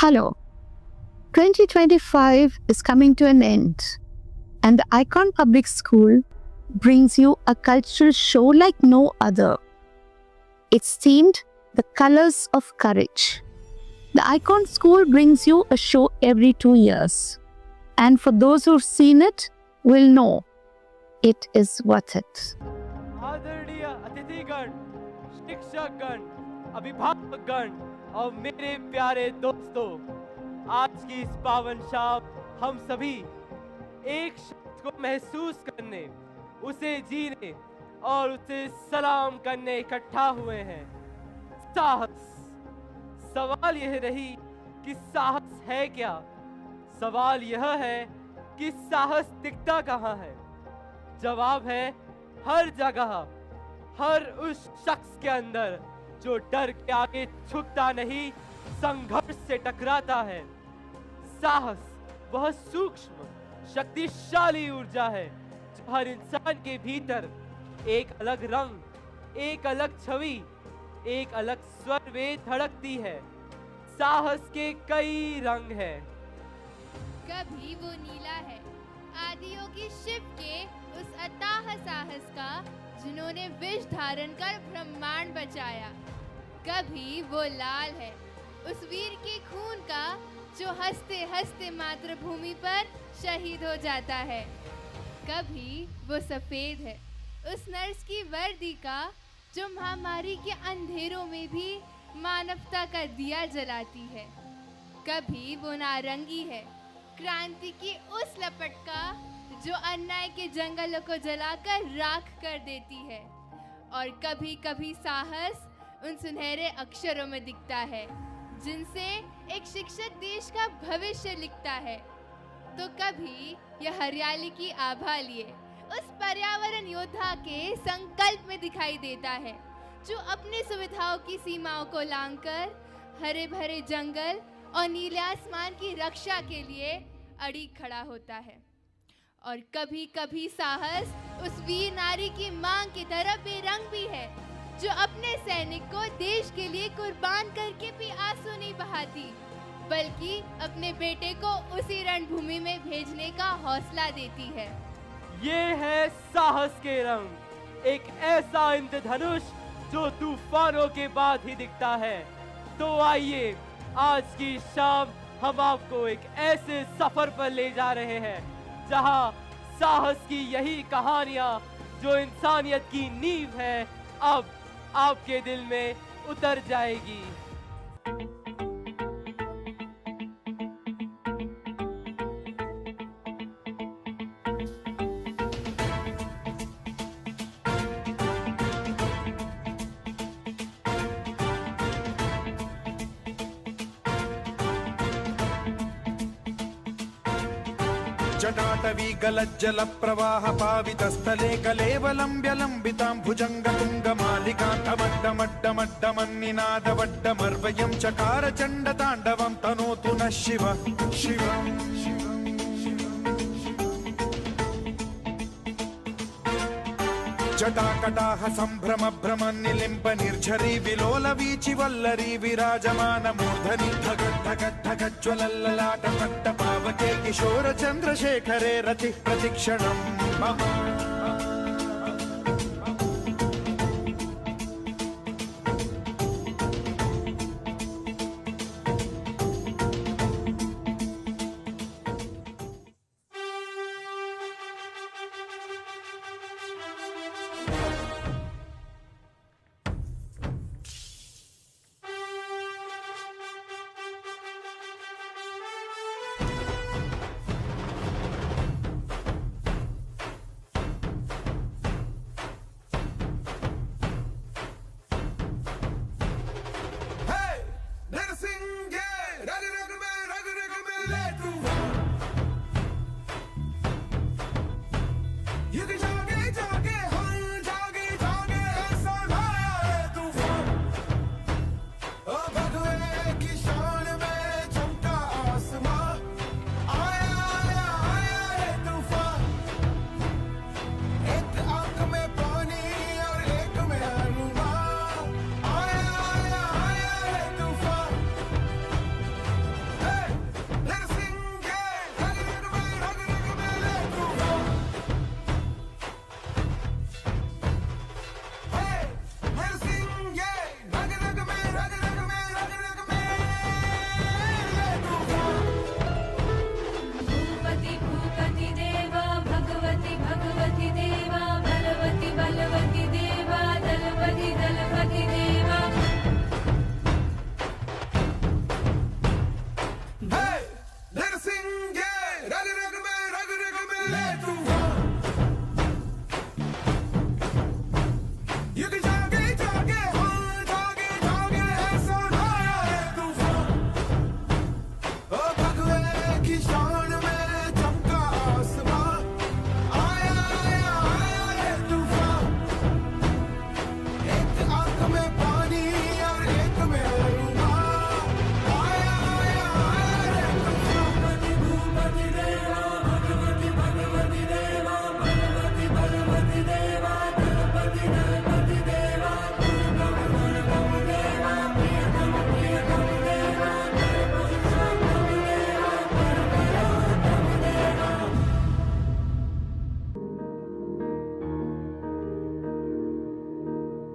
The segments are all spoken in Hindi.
Hello. 2025 is coming to an end, and the Icon Public School brings you a cultural show like no other. It's themed The Colors of Courage. The Icon School brings you a show every 2 years, and for those who've seen it will know it is worth it. आदरणीय अतिथिगण, शिक्षकगण, अभिभावकगण और मेरे प्यारे दोस्तों, आज की इस पावन शाम हम सभी एक शब्द को महसूस करने, उसे जीने और उसे सलाम करने इकट्ठा हुए हैं। साहस। सवाल यह नहीं कि साहस है क्या, सवाल यह है कि साहस दिखता कहाँ है। जवाब है हर जगह, हर उस शख्स के अंदर जो डर के आगे झुकता नहीं, संघर्ष से टकराता है। साहस वह सूक्ष्म शक्तिशाली ऊर्जा है जो हर इंसान के भीतर एक अलग रंग, एक अलग छवि, एक अलग स्वर में धड़कती है। साहस के कई रंग हैं। कभी वो नीला है, आदियोगी शिव के उस अथाह साहस का जिन्होंने विष धारण कर ब्रह्मांड बचाया। कभी वो लाल है, उस वीर के खून का जो हंसते हंसते मातृभूमि पर शहीद हो जाता है। कभी वो सफेद है, उस नर्स की वर्दी का जो महामारी के अंधेरों में भी मानवता का दिया जलाती है। कभी वो नारंगी है, क्रांति की उस लपट का जो अन्याय के जंगलों को जलाकर राख कर देती है। और कभी कभी साहस उन सुनहरे अक्षरों में दिखता है जिनसे एक शिक्षक देश का भविष्य लिखता है। तो कभी यह हरियाली की आभा लिए उस पर्यावरण योद्धा के संकल्प में दिखाई देता है जो अपनी सुविधाओं की सीमाओं को लांघकर हरे भरे जंगल और नीले आसमान की रक्षा के लिए अड़ी खड़ा होता है। और कभी कभी साहस उस वीर नारी की मांग की तरह बेरंग भी है जो अपने सैनिक को देश के लिए कुर्बान करके भी आंसू नहीं बहाती, बल्कि अपने बेटे को उसी रणभूमि में भेजने का हौसला देती है। ये है साहस के रंग, एक ऐसा इंद्रधनुष जो तूफानों के बाद ही दिखता है। तो आइए आज की शाम हम आपको एक ऐसे सफर पर ले जा रहे हैं जहां साहस की यही कहानियां जो इंसानियत की नींव है, अब आपके दिल में उतर जाएगी। जटाटवी गलज्जल प्रवाह पावितस्थले कलेवलम्ब्य लम्बितां भुजङ्गतुङ्गमालिकान्तमड्डमड्डमड्डमन्निनादवड्डमर्वयं चकार चण्डताण्डवं तनोतु नः शिवः शिवम्। जटाकटाह सम्भ्रम भ्रम निलिम्ब निर्झरी विलोल वीचि वल्लरी विराजमान मूर्धनि धगत् धगत् धगत् ज्वलल्ललाट पट्ट पावके किशोर चन्द्रशेखरे रतिः प्रतिक्षणं मम।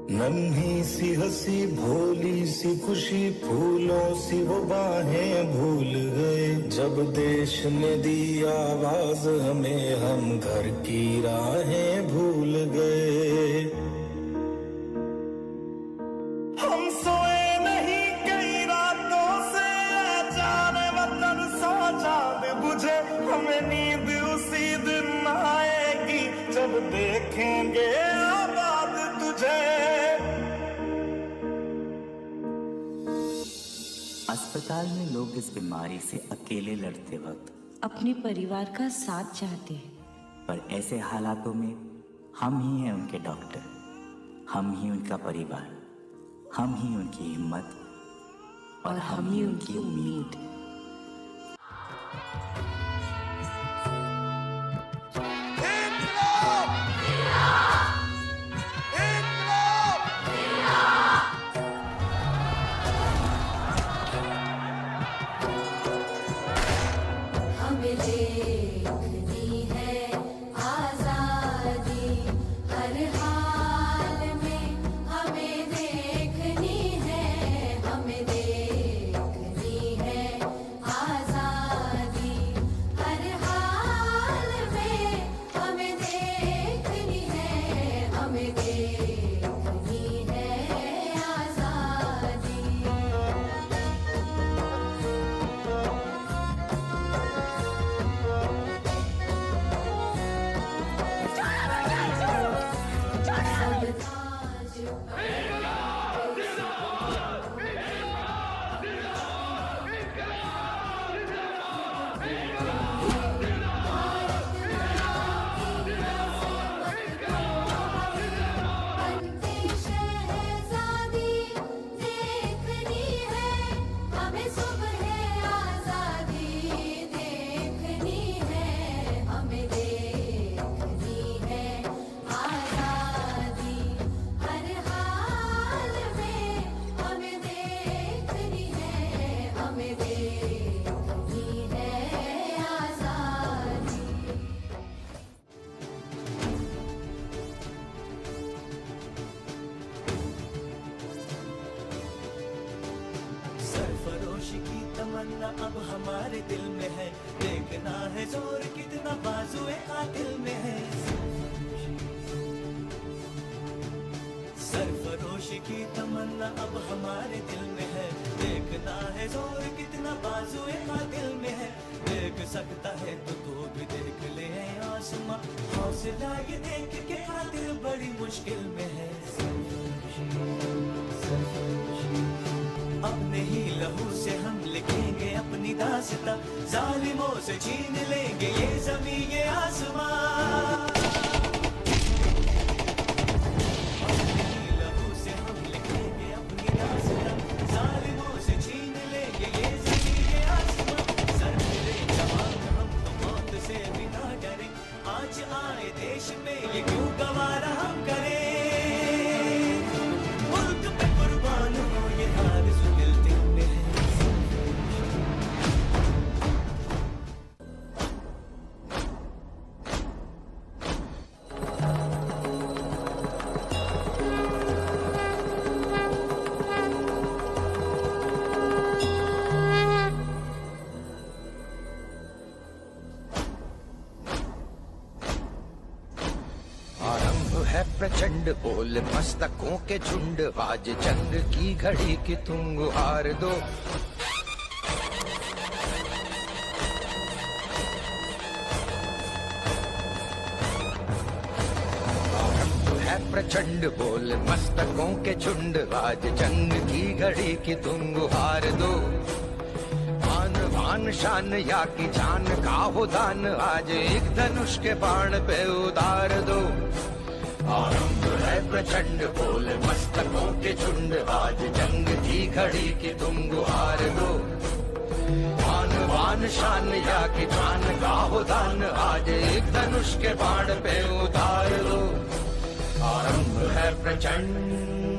नन्ही सी हंसी भोली सी खुशी फूलों सी वो बाहें भूल गए जब देश ने दी आवाज हमें हम घर की राहें भूल गए हम सोए नहीं कई रातों से जाने वतन सो चांद बुझे हमें नींद उसी दिन आएगी जब देखेंगे आबाद तुझे। अस्पताल में लोग इस बीमारी से अकेले लड़ते वक्त अपने परिवार का साथ चाहते हैं, पर ऐसे हालातों में हम ही हैं उनके डॉक्टर, हम ही उनका परिवार, हम ही उनकी हिम्मत और हम ही उनकी उम्मीद। अब हमारे दिल में है, देखना है जोर कितना बाजुए कातिल में है। सरफरोशी की तमन्ना अब हमारे दिल में है, देखना है जोर कितना बाजुए कातिल में है। देख सकता है तो भी देख ले आसमां, हौसला ये देख के कातिल बड़ी मुश्किल में है। अपने ही लहू से हम लिखेंगे अपनी दास्तां, जालिमों से छीन लेंगे ये ज़मीं ये आसमां। अपने ही लहू से हम लिखेंगे अपनी दास्तां, जालिमों से छीन लेंगे ये ज़मीं ये आसमां। सर मेरे जवान हम तो मौत से भी ना डरे, आज आए देश में ये क्यों गवारा हम करें। मुल्क पे कुर्बान हो ये आरज़ू दिल दिल में है। प्रचंड बोल मस्तकों के झुंड, आज जंग की घड़ी की तुम गुहार दो। है प्रचंड बोल मस्तकों के झुंड, आज जंग की घड़ी की तुम गुहार दो। आन बान शान या की जान का हो दान, आज एक धनुष के बाण पे उतार दो। आरंभ है प्रचंड बोल मस्तकों के झुंड, आज जंग की घड़ी की तुम गुहार दो। आन बान शान या की जान का हो दान, आज एक धनुष के बाण पे उतार दो। आरंभ है प्रचंड